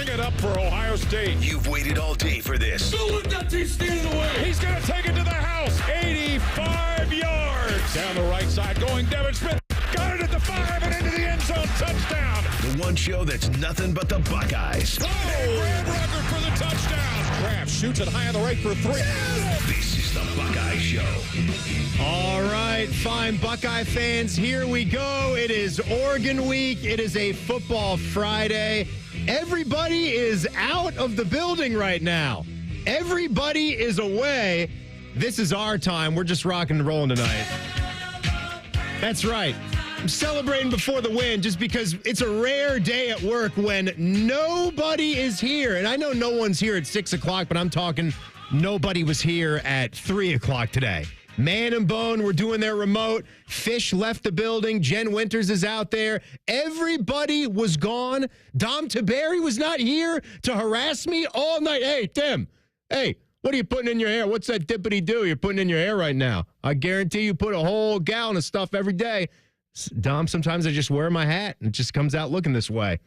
it up for Ohio State. You've waited all day for this. Don't let that team stand in the way. He's going to take it to the house. 85 yards. Down the right side, going Devin Smith. Got it at the 5 and into the end zone. Touchdown. The one show that's nothing but the Buckeyes. Oh, Graham Rucker for the touchdown. Graham shoots it high on the right for 3. This is the Buckeye Show. All right, fine, Buckeye fans, here we go. It is Oregon week. It is a football Friday. Everybody is out of the building right now. Everybody is away. This is our time. We're just rocking and rolling tonight. That's right. I'm celebrating before the win just because it's a rare day at work when nobody is here. And I know no one's here at 6 o'clock, but I'm talking nobody was here at 3 o'clock today. Man and Bone were doing their remote. Fish left the building. Jen Winters is out there. Everybody was gone. Dom Tiberi was not here to harass me all night. Hey, Tim. Hey, what are you putting in your hair? What's that dippity do you're putting in your hair right now? I guarantee you put a whole gallon of stuff every day. Dom, sometimes I just wear my hat and it just comes out looking this way.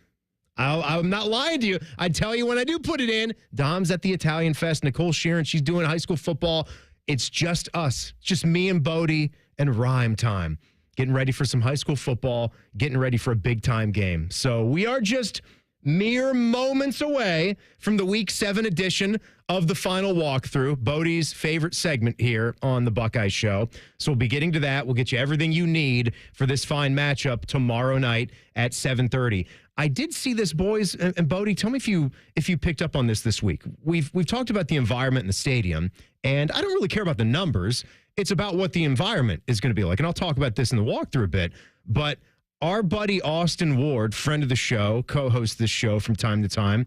I'm not lying to you. I tell you when I do put it in. Dom's at the Italian Fest. Nicole Sheeran, she's doing high school football. It's just us, just me and Bodie and Rhyme time, getting ready for some high school football, getting ready for a big-time game. So we are just mere moments away from the Week 7 edition of the Final Walkthrough, Bodie's favorite segment here on the Buckeye Show. So we'll be getting to that. We'll get you everything you need for this fine matchup tomorrow night at 7:30. I did see this, boys, and Bodie, tell me if you picked up on this week. We've talked about the environment in the stadium, and I don't really care about the numbers. It's about what the environment is going to be like, and I'll talk about this in the walkthrough a bit. But our buddy Austin Ward, friend of the show, co-hosts this show from time to time,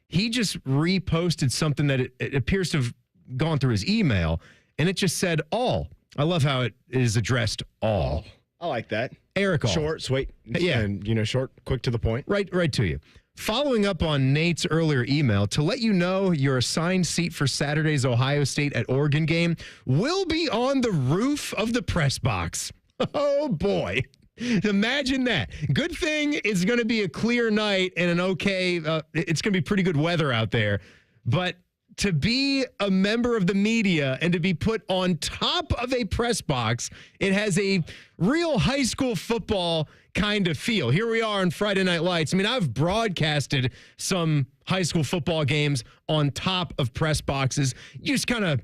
he just reposted something that it appears to have gone through his email, and it just said all. I love how it is addressed all. I like that. Eric all. Short, sweet. Yeah. And, short, quick to the point. Right to you. Following up on Nate's earlier email, to let you know your assigned seat for Saturday's Ohio State at Oregon game will be on the roof of the press box. Oh, boy. Imagine that. Good thing it's going to be a clear night and an okay, it's going to be pretty good weather out there. But to be a member of the media and to be put on top of a press box, it has a real high school football kind of feel. Here we are on Friday Night Lights. I mean, I've broadcasted some high school football games on top of press boxes. You just kind of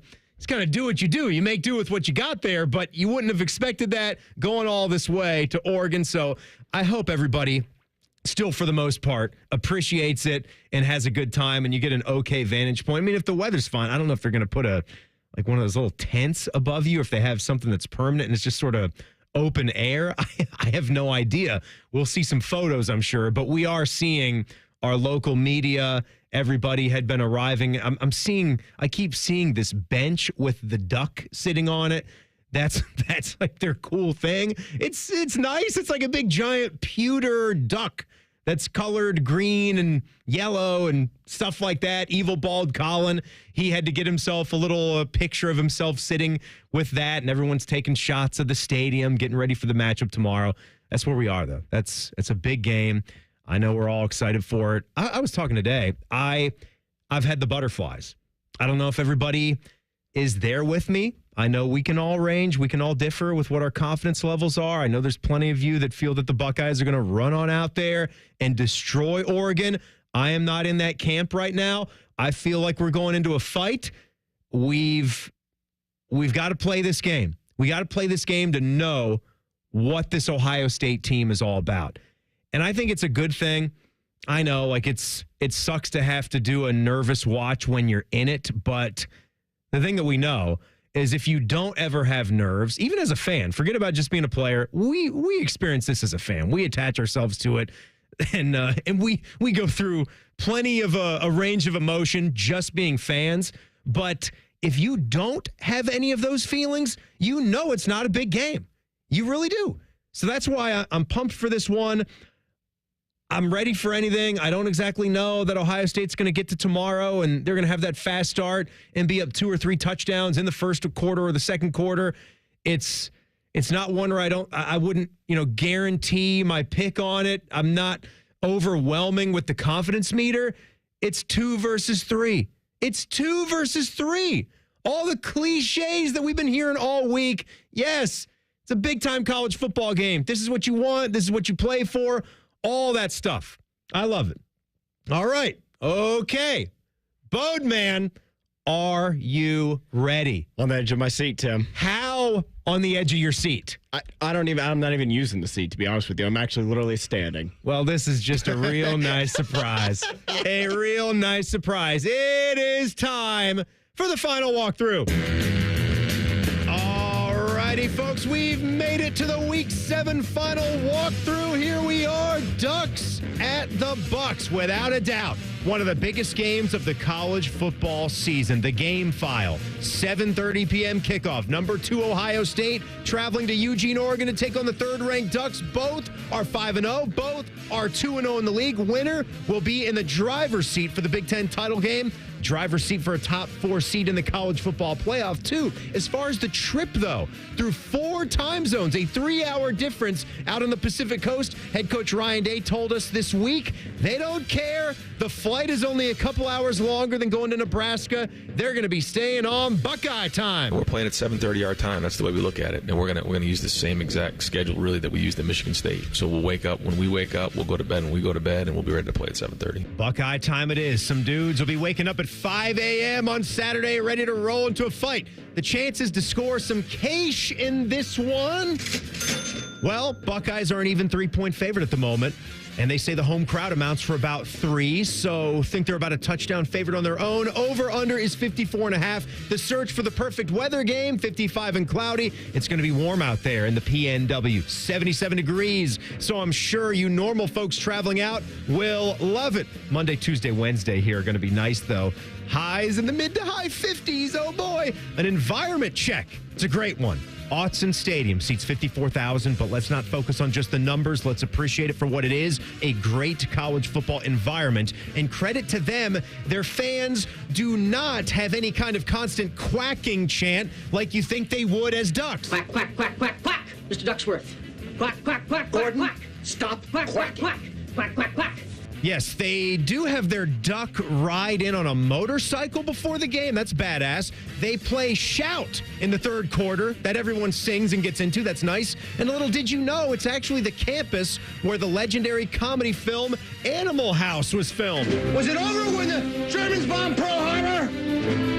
do what you do. You make do with what you got there, but you wouldn't have expected that going all this way to Oregon. So I hope everybody still, for the most part, appreciates it and has a good time, and you get an okay vantage point. I mean, if the weather's fine, I don't know if they're going to put one of those little tents above you, if they have something that's permanent and it's just sort of open air. I have no idea. We'll see some photos, I'm sure, but we are seeing our local media. Everybody had been arriving. I keep seeing this bench with the duck sitting on it. That's like their cool thing. It's nice. It's like a big giant pewter duck that's colored green and yellow and stuff like that. Evil Bald Colin, he had to get himself a little picture of himself sitting with that, and everyone's taking shots of the stadium, getting ready for the matchup tomorrow. That's where we are, though. It's a big game. I know we're all excited for it. I was talking today. I've had the butterflies. I don't know if everybody is there with me. I know we can all range. We can all differ with what our confidence levels are. I know there's plenty of you that feel that the Buckeyes are going to run on out there and destroy Oregon. I am not in that camp right now. I feel like we're going into a fight. We've got to play this game. We got to play this game to know what this Ohio State team is all about. And I think it's a good thing. I know, like, it sucks to have to do a nervous watch when you're in it, but the thing that we know is if you don't ever have nerves, even as a fan, forget about just being a player, we experience this as a fan. We attach ourselves to it, and we go through plenty of a range of emotion just being fans. But if you don't have any of those feelings, you know it's not a big game. You really do. So that's why I'm pumped for this one. I'm ready for anything. I don't exactly know that Ohio State's going to get to tomorrow and they're going to have that fast start and be up 2 or 3 touchdowns in the first quarter or the second quarter. It's not one where I wouldn't, guarantee my pick on it. I'm not overwhelming with the confidence meter. It's 2 versus 3. It's 2 versus 3. All the cliches that we've been hearing all week. Yes, it's a big-time college football game. This is what you want. This is what you play for. All that stuff. I love it. All right. Okay. Bodeman, are you ready? On the edge of my seat, Tim. How on the edge of your seat? I'm not even using the seat, to be honest with you. I'm actually literally standing. Well, this is just a real nice surprise. A real nice surprise. It is time for the final walkthrough. Alrighty, folks, we've made it to the Week 7 final walkthrough. Here we are, Ducks at the Bucks, without a doubt. One of the biggest games of the college football season, the Game File. 7:30 p.m. kickoff. Number 2 Ohio State traveling to Eugene, Oregon to take on the third-ranked Ducks. Both are 5-0. Both are 2-0 in the league. Winner will be in the driver's seat for the Big Ten title game. Driver's seat for a top 4 seed in the college football playoff, too. As far as the trip, though, through 4 time zones, a 3-hour difference out on the Pacific Coast. Head coach Ryan Day told us this week they don't care. The flight is only a couple hours longer than going to Nebraska. They're going to be staying on Buckeye time. We're playing at 7:30 our time. That's the way we look at it. And we're gonna use the same exact schedule, really, that we used at Michigan State. So we'll wake up. When we wake up, we'll go to bed. When we go to bed, and we'll be ready to play at 7:30. Buckeye time it is. Some dudes will be waking up at 5 a.m. on Saturday, ready to roll into a fight. The chances to score some cash in this one? Well, Buckeyes are an even 3-point favorite at the moment. And they say the home crowd amounts for about 3, so think they're about a touchdown favorite on their own. Over-under is 54.5. The search for the perfect weather game, 55 and cloudy. It's going to be warm out there in the PNW, 77 degrees. So I'm sure you normal folks traveling out will love it. Monday, Tuesday, Wednesday here are going to be nice, though. Highs in the mid to high 50s. Oh, boy. An environment check. It's a great one. Autzen Stadium seats 54,000, but let's not focus on just the numbers. Let's appreciate it for what it is, a great college football environment. And credit to them, their fans do not have any kind of constant quacking chant like you think they would as Ducks. Quack, quack, quack, quack, quack. Mr. Ducksworth. Quack, quack, quack, quack, quack. Stop Quack, quack, quack. Quack, quack, quack. Yes, they do have their duck ride in on a motorcycle before the game. That's badass. They play Shout in the third quarter that everyone sings and gets into. That's nice. And a little did you know, it's actually the campus where the legendary comedy film Animal House was filmed. Was it over when the Germans bombed Pearl Harbor?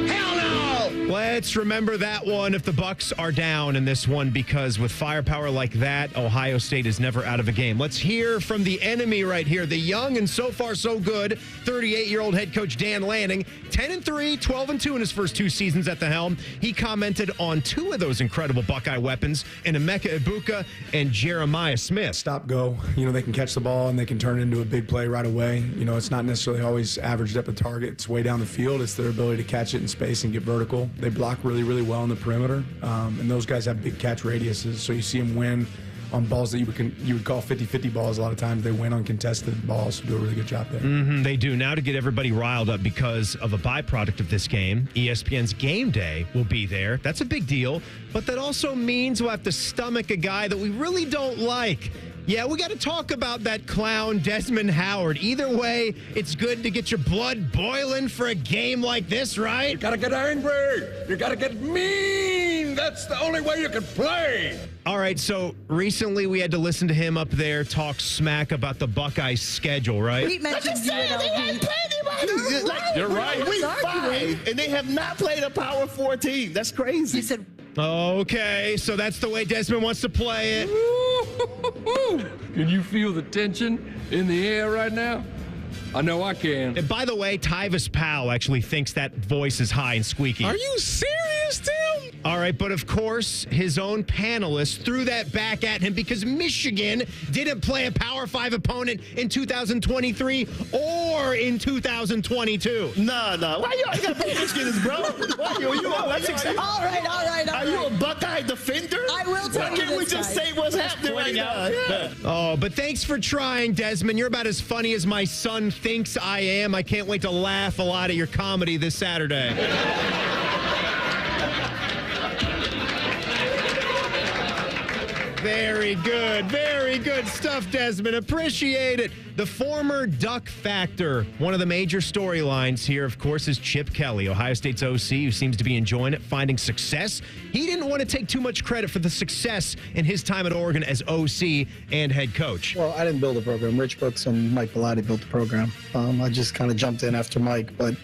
Hell no! Let's remember that one if the Bucks are down in this one, because with firepower like that, Ohio State is never out of a game. Let's hear from the enemy right here, the young and so far so good 38-year-old head coach Dan Lanning, 10-3, 12-2 in his first 2 seasons at the helm. He commented on 2 of those incredible Buckeye weapons in Emeka Ibuka and Jeremiah Smith. Stop, go. You know, they can catch the ball and they can turn it into a big play right away. You know, it's not necessarily always averaged up a target. It's way down the field. It's their ability to catch it in space and get vertical. They block really, really well on the perimeter, and those guys have big catch radiuses, so you see them win on balls that you would call 50-50 balls. A lot of times they win on contested balls, so do a really good job there. They do. Now to get everybody riled up because of a byproduct of this game, ESPN's Game Day will be there. That's a big deal, but that also means we'll have to stomach a guy that we really don't like. Yeah, we got to talk about that clown, Desmond Howard. Either way, it's good to get your blood boiling for a game like this, right? You gotta get angry. You gotta get mean. That's the only way you can play. All right, so recently we had to listen to him up there talk smack about the Buckeye schedule, right? We mentioned UNLV. You're right. Week 5, and they have not played a Power 4 team. That's crazy. You said, Okay, so that's the way Desmond wants to play it. Can you feel the tension in the air right now? I know I can. And by the way, Tyvis Powell actually thinks that voice is high and squeaky. Are you serious, Tim? All right, but of course, his own panelists threw that back at him because Michigan didn't play a Power 5 opponent in 2023 or in 2022. No. Why you always got to put Michigan, bro? Why you all right. Are you a Buckeye defender? I will tell Why you can't we this, just guys. say what's happening right now? Yeah. Oh, but thanks for trying, Desmond. You're about as funny as my son thinks I am. I can't wait to laugh a lot at your comedy this Saturday. Very good stuff, Desmond. Appreciate it. The The former Duck Factor, one of the major storylines here, of course, is Chip Kelly, Ohio State's OC, who seems to be enjoying it, finding success. He didn't want to take too much credit for the success in his time at Oregon as OC and head coach. Well, I didn't build the program. Rich Brooks and Mike Bellotti built the program. I just kind of jumped in after Mike, but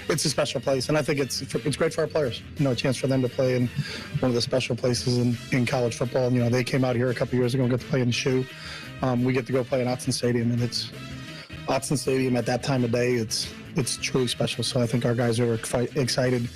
it's a special place, and I think it's great for our players. A chance for them to play in one of the special places in college football. They came out here a couple years ago and got to play in the shoe. We get to go play in Autzen Stadium, and it's Autzen Stadium at that time of day. It's truly special. So I think our guys are excited.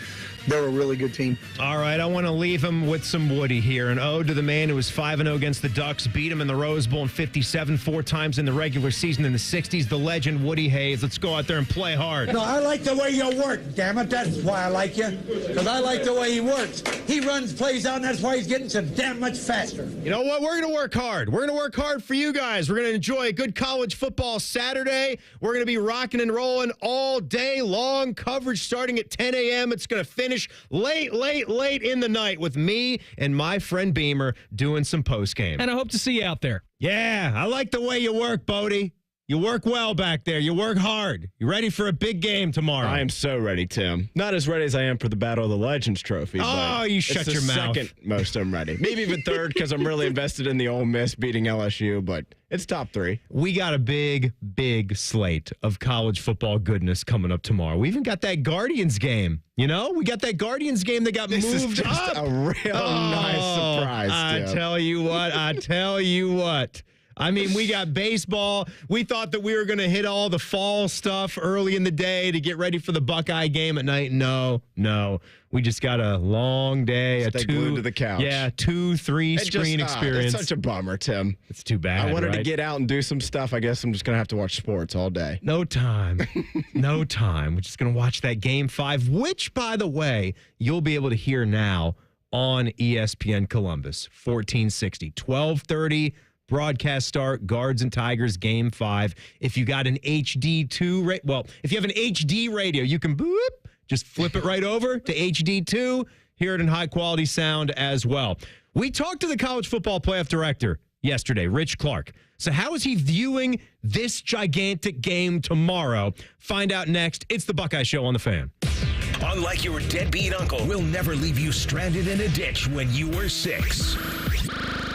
They're a really good team. All right, I want to leave him with some Woody here. An ode to the man who was 5-0 against the Ducks, beat him in the Rose Bowl in 57, 4 times in the regular season in the 60s. The legend, Woody Hayes. Let's go out there and play hard. No, I like the way you work, damn it. That's why I like you. Because I like the way he works. He runs plays out, and that's why he's getting so damn much faster. You know what? We're going to work hard. We're going to work hard for you guys. We're going to enjoy a good college football Saturday. We're going to be rocking and rolling all day long. Coverage starting at 10 a.m. It's going to finish late in the night with me and my friend Beamer doing some postgame. And I hope to see you out there. Yeah, I like the way you work, Bodie. You work well back there. You work hard. You ready for a big game tomorrow? I am so ready, Tim. Not as ready as I am for the Battle of the Legends trophy. Oh, you shut your mouth. Second most I'm ready. Maybe even third because I'm really invested in the Ole Miss beating LSU, but it's top 3. We got a big slate of college football goodness coming up tomorrow. We even got that Guardians game. We got that Guardians game that got moved is just up. A real nice surprise, Tim. I tell you what. I mean, we got baseball. We thought that we were going to hit all the fall stuff early in the day to get ready for the Buckeye game at night. No. We just got a long day. Stay glued to the couch. Yeah, 2-3 screen experience. It's such a bummer, Tim. It's too bad. I wanted right? to get out and do some stuff. I guess I'm just going to have to watch sports all day. No time. No time. We're just going to watch that Game 5, which, by the way, you'll be able to hear now on ESPN Columbus, 1460, 12:30. Broadcast start, Guards and Tigers, Game 5. If you got an HD2, if you have an HD radio, you can just flip it right over to HD2, hear it in high-quality sound as well. We talked to the college football playoff director yesterday, Rich Clark. So how is he viewing this gigantic game tomorrow? Find out next. It's the Buckeye Show on the Fan. Unlike your deadbeat uncle, we'll never leave you stranded in a ditch when you were 6.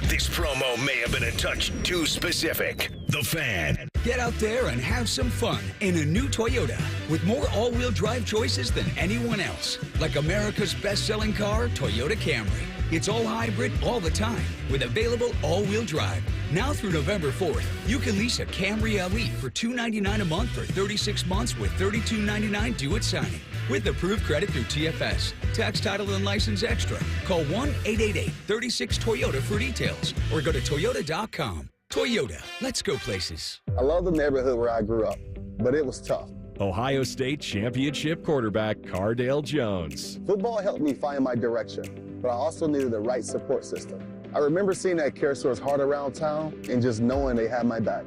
This promo may have been a touch too specific. The Fan. Get out there and have some fun in a new Toyota with more all-wheel drive choices than anyone else. Like America's best-selling car, Toyota Camry. It's all hybrid all the time with available all-wheel drive. Now through November 4th, you can lease a Camry LE for $299 a month for 36 months with $32.99 due at signing. With approved credit through TFS. Tax, title, and license extra. Call 1-888-36-TOYOTA for details or go to Toyota.com. Toyota, let's go places. I love the neighborhood where I grew up, but it was tough. Ohio State championship quarterback Cardale Jones. Football helped me find my direction, but I also needed the right support system. I remember seeing that CareSource Heart around town and just knowing they had my back.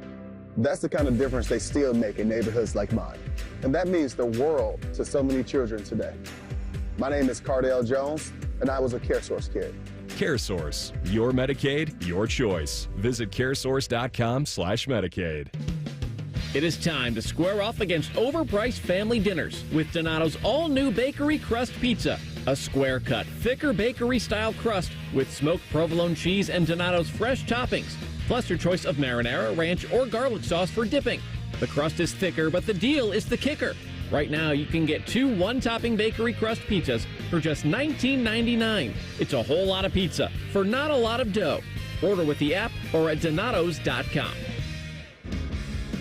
That's the kind of difference they still make in neighborhoods like mine. And that means the world to so many children today. My name is Cardale Jones, and I was a CareSource kid. CareSource, your Medicaid, your choice. Visit caresource.com/Medicaid. It is time to square off against overpriced family dinners with Donato's all-new bakery crust pizza. A square-cut, thicker bakery-style crust with smoked provolone cheese and Donato's fresh toppings, plus your choice of marinara, ranch, or garlic sauce for dipping. The crust is thicker, but the deal is the kicker. Right now, you can get 2 one-topping bakery crust pizzas for just $19.99. It's a whole lot of pizza for not a lot of dough. Order with the app or at Donatos.com.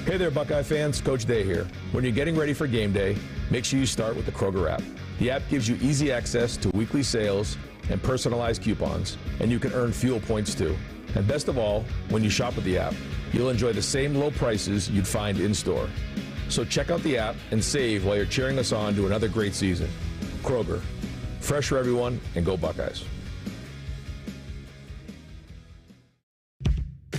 Hey there, Buckeye fans. Coach Day here. When you're getting ready for game day, make sure you start with the Kroger app. The app gives you easy access to weekly sales and personalized coupons, and you can earn fuel points too. And best of all, when you shop with the app, you'll enjoy the same low prices you'd find in-store. So check out the app and save while you're cheering us on to another great season. Kroger, fresh for everyone, and go Buckeyes.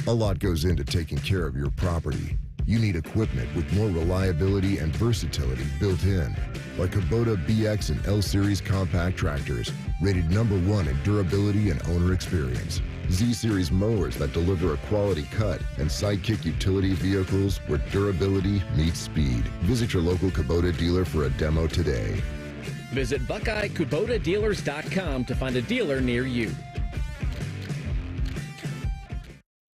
A lot goes into taking care of your property. You need equipment with more reliability and versatility built in, like Kubota BX and L Series compact tractors, rated #1 in durability and owner experience. Z-Series mowers that deliver a quality cut, and Sidekick utility vehicles where durability meets speed. Visit your local Kubota dealer for a demo today. Visit BuckeyeKubotaDealers.com to find a dealer near you.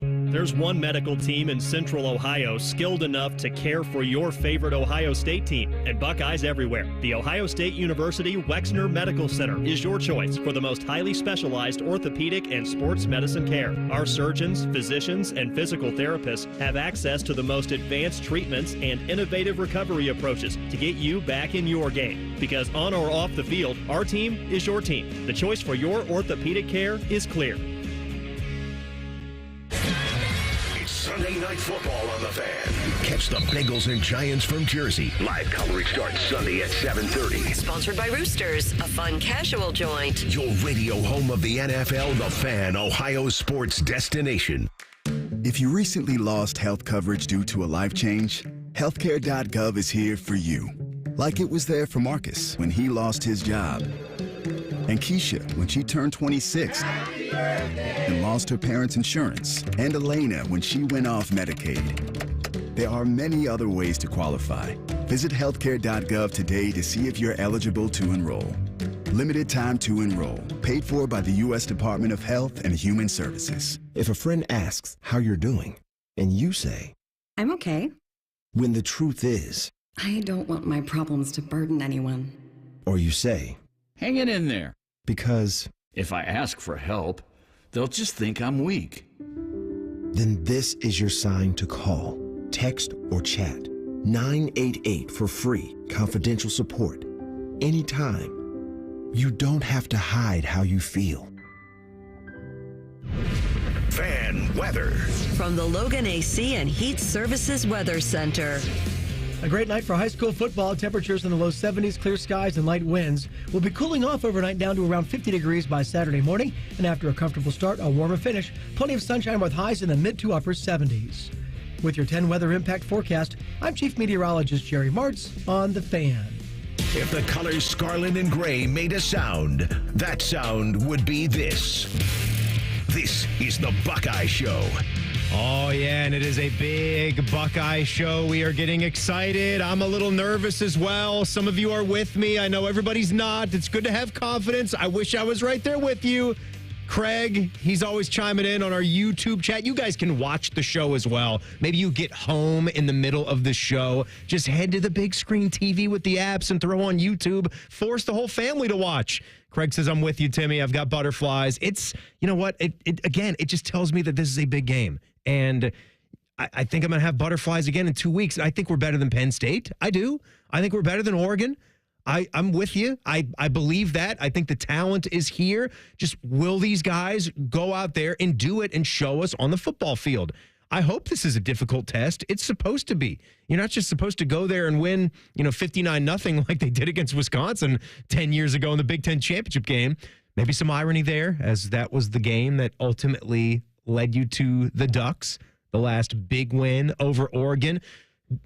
There's one medical team in Central Ohio skilled enough to care for your favorite Ohio State team, and Buckeyes everywhere. The Ohio State University Wexner Medical Center is your choice for the most highly specialized orthopedic and sports medicine care. Our surgeons, physicians, and physical therapists have access to the most advanced treatments and innovative recovery approaches to get you back in your game. Because on or off the field, our team is your team. The choice for your orthopedic care is clear. Sunday Night Football on the Fan. Catch the Bengals and Giants from Jersey. Live coverage starts Sunday at 7:30. Sponsored by Roosters, a fun casual joint. Your radio home of the NFL, the Fan, Ohio sports destination. If you recently lost health coverage due to a life change, healthcare.gov is here for you. Like it was there for Marcus when he lost his job. And Keisha when she turned 26 and lost her parents' insurance. And Elena when she went off Medicaid. There are many other ways to qualify. Visit healthcare.gov today to see if you're eligible to enroll. Limited time to enroll. Paid for by the U.S. Department of Health and Human Services. If a friend asks how you're doing, and you say, I'm okay. When the truth is, I don't want my problems to burden anyone. Or you say, hanging in there. Because if I ask for help, they'll just think I'm weak. Then this is your sign to call, text, or chat 988 for free, confidential support. Anytime. You don't have to hide how you feel. Fan weather. From the Logan AC and Heat Services Weather Center. A great night for high school football. Temperatures in the low 70s, clear skies and light winds. We'll be cooling off overnight down to around 50 degrees by Saturday morning. And after a comfortable start, a warmer finish. Plenty of sunshine with highs in the mid to upper 70s. With your 10 weather impact forecast, I'm Chief Meteorologist Jerry Martz on The Fan. If the colors scarlet and gray made a sound, that sound would be this. This is the Buckeye Show. Oh, yeah, and it is a big Buckeye show. We are getting excited. I'm a little nervous as well. Some of you are with me. I know everybody's not. It's good to have confidence. I wish I was right there with you. Craig, he's always chiming in on our YouTube chat. You guys can watch the show as well. Maybe you get home in the middle of the show. Just head to the big screen TV with the apps and throw on YouTube. Force the whole family to watch. Craig says, I'm with you, Timmy. I've got butterflies. It's, you know what? It just tells me that this is a big game. And I think I'm going to have butterflies again in 2 weeks. I think we're better than Penn State. I do. I think we're better than Oregon. I'm with you. I believe that. I think the talent is here. Just will these guys go out there and do it and show us on the football field? I hope this is a difficult test. It's supposed to be. You're not just supposed to go there and win, 59-0 like they did against Wisconsin 10 years ago in the Big Ten championship game. Maybe some irony there, as that was the game that ultimately led you to the Ducks, the last big win over Oregon.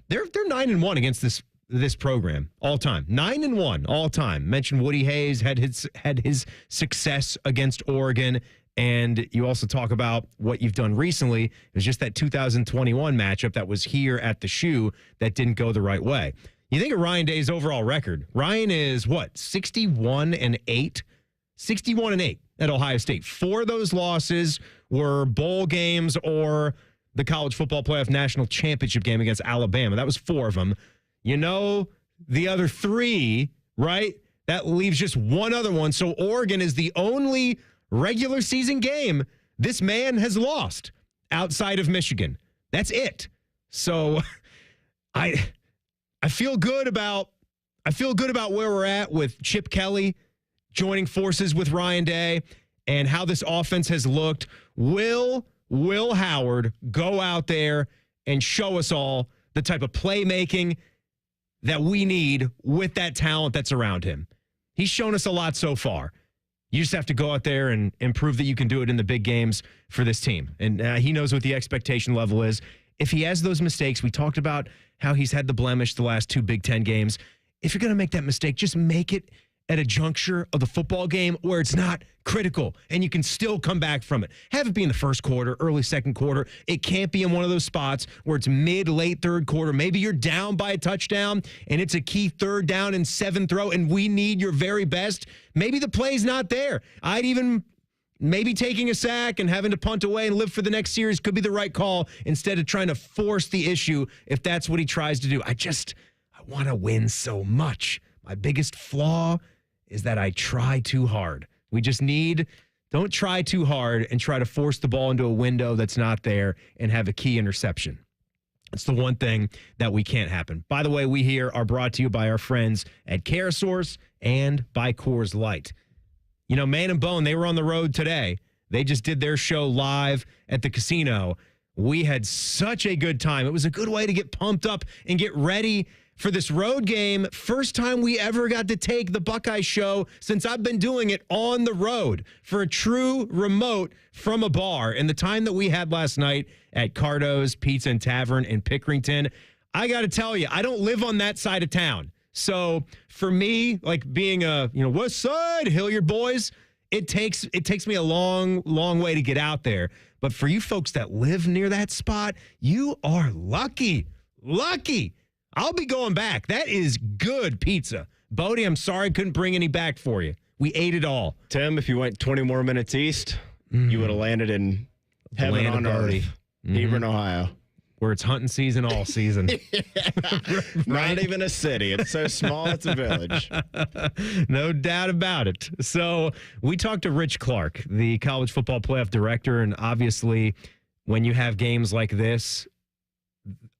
They're 9-1 against this program all time. 9-1 all time. Mentioned Woody Hayes had his success against Oregon, and you also talk about what you've done recently. It was just that 2021 matchup that was here at the Shoe that didn't go the right way. You think of Ryan Day's overall record. Ryan is what, 61-8? 61-8 at Ohio State. 4 of those losses were bowl games or the college football playoff national championship game against Alabama. That was 4 of them. The other 3, right? That leaves just one other one. So Oregon is the only regular season game this man has lost outside of Michigan. That's it. So I feel good about where we're at with Chip Kelly joining forces with Ryan Day and how this offense has looked. Will Howard go out there and show us all the type of playmaking that we need with that talent that's around him? He's shown us a lot so far. You just have to go out there and prove that you can do it in the big games for this team. And he knows what the expectation level is. If he has those mistakes, we talked about how he's had the blemish the last 2 Big Ten games. If you're going to make that mistake, just make it at a juncture of the football game where it's not critical and you can still come back from it. Have it be in the first quarter, early second quarter. It can't be in one of those spots where it's mid, late third quarter. Maybe you're down by a touchdown and it's a key third down and seventh throw and we need your very best. Maybe the play's not there. I'd even maybe taking a sack and having to punt away and live for the next series could be the right call instead of trying to force the issue if that's what he tries to do. I want to win so much. My biggest flaw is that I try too hard. We just don't try too hard and try to force the ball into a window that's not there and have a key interception. It's the one thing that we can't happen. By the way, we here are brought to you by our friends at CareSource and by Coors Light. You know, Man and Bone, they were on the road today. They just did their show live at the casino. We had such a good time. It was a good way to get pumped up and get ready for this road game. First time we ever got to take the Buckeye show since I've been doing it on the road for a true remote from a bar. And the time that we had last night at Cardo's Pizza and Tavern in Pickerington, I got to tell you, I don't live on that side of town. So for me, like being a, West Side, Hilliard boys, it takes me a long, long way to get out there. But for you folks that live near that spot, you are lucky. Lucky. I'll be going back. That is good pizza. Bodie, I'm sorry I couldn't bring any back for you. We ate it all. Tim, if you went 20 more minutes east, you would have landed in heaven on earth, Hebron, Ohio. Where it's hunting season all season. Not even a city. It's so small, it's a village. No doubt about it. So we talked to Rich Clark, the college football playoff director, and obviously when you have games like this,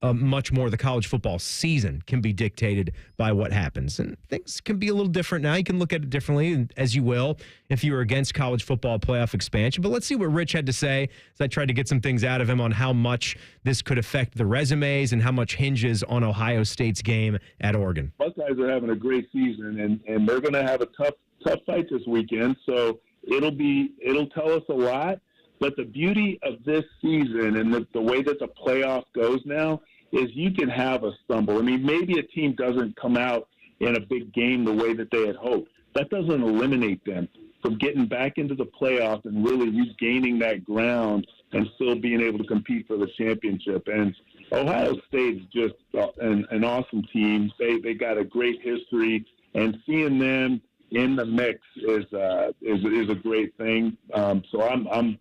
much more the college football season can be dictated by what happens. And things can be a little different now. You can look at it differently, as you will, if you were against college football playoff expansion. But let's see what Rich had to say as I tried to get some things out of him on how much this could affect the resumes and how much hinges on Ohio State's game at Oregon. Buckeyes are having a great season, and they're going to have a tough fight this weekend. So it'll tell us a lot. But the beauty of this season and the way that the playoff goes now is you can have a stumble. I mean, maybe a team doesn't come out in a big game the way that they had hoped. That doesn't eliminate them from getting back into the playoff and really regaining that ground and still being able to compete for the championship. And Ohio State's just an awesome team. They got a great history, and seeing them in the mix is a great thing. So I'm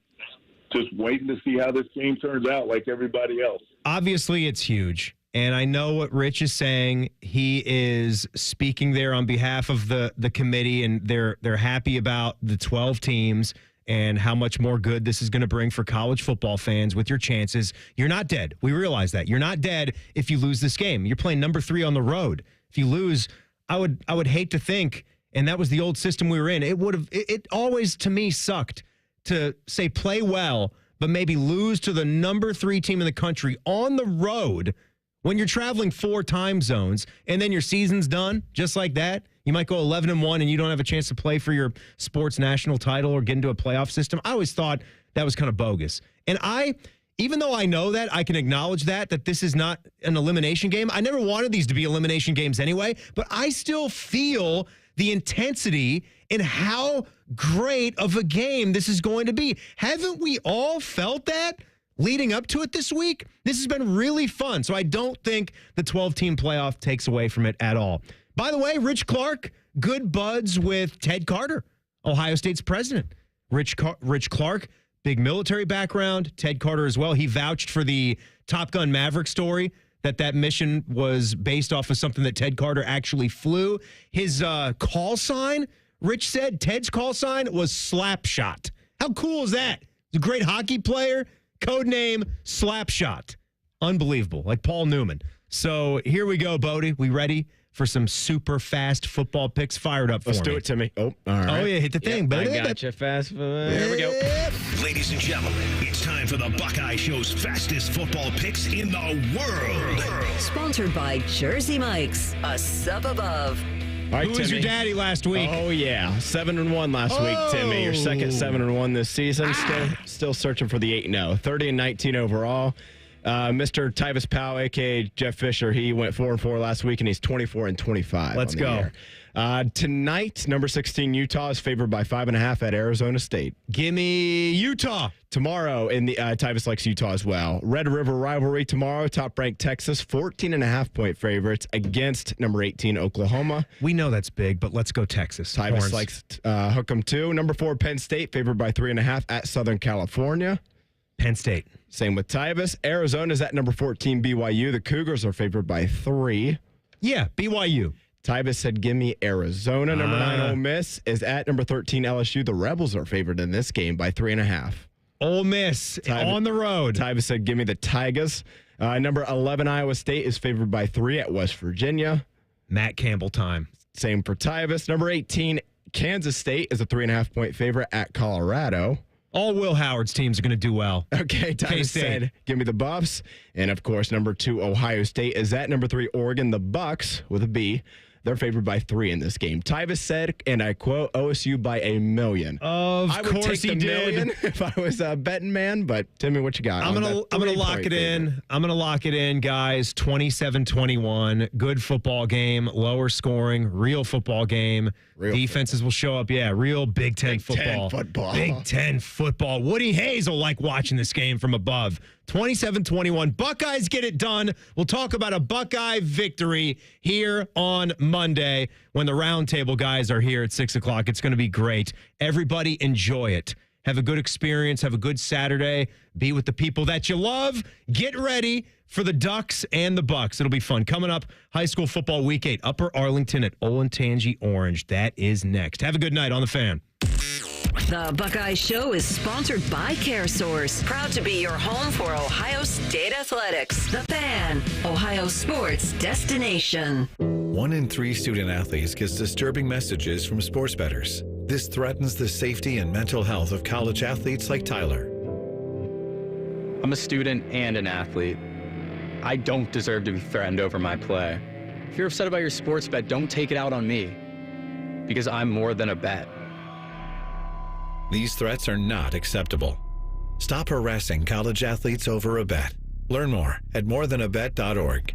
just waiting to see how this game turns out like everybody else. Obviously, it's huge. And I know what Rich is saying. He is speaking there on behalf of the committee, and they're happy about the 12 teams and how much more good this is going to bring for college football fans with your chances. You're not dead. We realize that. You're not dead if you lose this game. You're playing number 3 on the road. If you lose, I would hate to think, and that was the old system we were in, it always, to me, sucked to say play well, but maybe lose to the number 3 team in the country on the road when you're traveling 4 time zones and then your season's done just like that. You might go 11-1 and you don't have a chance to play for your sports national title or get into a playoff system. I always thought that was kind of bogus. And even though I know that, I can acknowledge that this is not an elimination game. I never wanted these to be elimination games anyway, but I still feel the intensity and how great of a game this is going to be. Haven't we all felt that leading up to it this week? This has been really fun. So I don't think the 12-team playoff takes away from it at all. By the way, Rich Clark, good buds with Ted Carter, Ohio State's president. Rich Clark, big military background. Ted Carter as well. He vouched for the Top Gun Maverick story, that mission was based off of something that Ted Carter actually flew. His call sign, Rich said, Ted's call sign was Slapshot. How cool is that? He's a great hockey player. Code name, Slapshot. Unbelievable, like Paul Newman. So here we go, Bodie. We ready for some super fast football picks? Fired up for me. Let's do it, Timmy. Oh, all right. Oh, yeah, hit the thing. I got you fast. There we go. Ladies and gentlemen, it's time for the Buckeye Show's fastest football picks in the world. Sponsored by Jersey Mike's, a sub above. All right, Who was your daddy last week? Oh, yeah. 7-1 last week, Timmy. Your second 7-1 this season. Still searching for the 8-0. 30-19 overall. Mr. Tyvis Powell, a.k.a. Jeff Fisher, he went 4-4 last week, and he's 24-25. Let's go. Tonight, number 16 Utah is favored by 5.5 at Arizona State. Give me Utah. Tomorrow, in the Tyvis likes Utah as well. Red River rivalry tomorrow. Top-ranked Texas, 14.5-point favorites against number 18 Oklahoma. We know that's big, but let's go Texas. Tyvis likes hook 'em too. Number 4 Penn State favored by 3.5 at Southern California. Penn State. Same with Tyvis. Arizona's at number 14 BYU. The Cougars are favored by 3. Yeah, BYU. Tyvis said, give me Arizona. Number 9 Ole Miss is at number 13 LSU. The Rebels are favored in this game by 3.5. Ole Miss on the road. Tyvis said, give me the Tigers. Number 11 Iowa State is favored by 3 at West Virginia. Matt Campbell time. Same for Tyvis. Number 18 Kansas State is a 3.5-point favorite at Colorado. All Will Howard's teams are going to do well. Okay, Tyvis said, give me the Buffs. And, of course, number 2 Ohio State is at number 3 Oregon. The Bucks, with a B, they're favored by 3 in this game. Tyvis said, and I quote, OSU by 1 million. I would take the million if I was a betting man, but Timmy, what you got? I'm gonna lock it in. I'm gonna lock it in, guys. 27-21. Good football game, lower scoring, real football game. Defenses will show up. Yeah, real Big Ten football. Big Ten football. Woody Hayes will like watching this game from above. 27-21. Buckeyes get it done. We'll talk about a Buckeye victory here on Monday when the roundtable guys are here at 6 o'clock. It's going to be great. Everybody enjoy it. Have a good experience. Have a good Saturday. Be with the people that you love. Get ready for the Ducks and the Bucks. It'll be fun. Coming up, high school football week 8, Upper Arlington at Olentangy Orange. That is next. Have a good night on The Fan. The Buckeye Show is sponsored by CareSource, proud to be your home for Ohio State Athletics. The Fan, Ohio sports destination. 1 in 3 student athletes gets disturbing messages from sports bettors. This threatens the safety and mental health of college athletes like Tyler. I'm a student and an athlete. I don't deserve to be threatened over my play. If you're upset about your sports bet, don't take it out on me, because I'm more than a bet. These threats are not acceptable. Stop harassing college athletes over a bet. Learn more at morethanabet.org.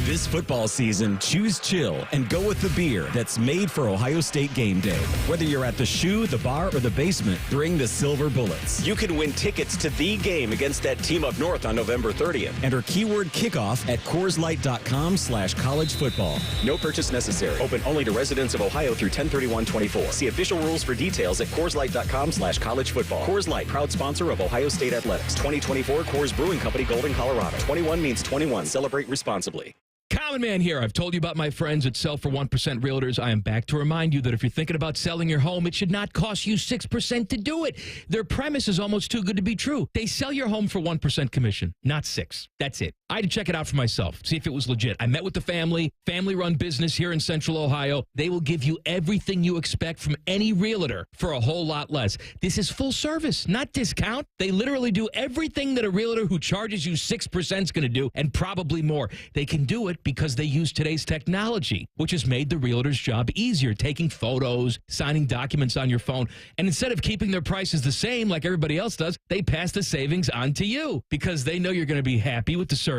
This football season, choose chill and go with the beer that's made for Ohio State game day. Whether you're at the shoe, the bar, or the basement, bring the Silver Bullets. You can win tickets to the game against that team up north on November 30th. Enter keyword kickoff at CoorsLight.com/college football. No purchase necessary. Open only to residents of Ohio through 10/31/24. See official rules for details at CoorsLight.com/college football. Coors Light, proud sponsor of Ohio State Athletics. 2024 Coors Brewing Company, Golden, Colorado. 21 means 21. Celebrate responsibly. Common Man here. I've told you about my friends at Sell for 1% Realtors. I am back to remind you that if you're thinking about selling your home, it should not cost you 6% to do it. Their premise is almost too good to be true. They sell your home for 1% commission, not 6. That's it. I had to check it out for myself, see if it was legit. I met with the family-run business here in Central Ohio. They will give you everything you expect from any realtor for a whole lot less. This is full service, not discount. They literally do everything that a realtor who charges you 6% is going to do, and probably more. They can do it because they use today's technology, which has made the realtor's job easier, taking photos, signing documents on your phone. And instead of keeping their prices the same like everybody else does, they pass the savings on to you because they know you're going to be happy with the service.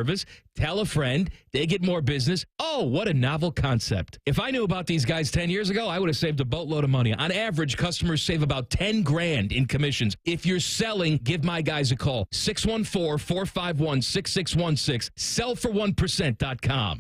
Tell a friend, they get more business. Oh, what a novel concept. If I knew about these guys 10 years ago, I would have saved a boatload of money. On average, customers save about $10,000 in commissions. If you're selling, give my guys a call. 614-451-6616. Sellfor1%.com.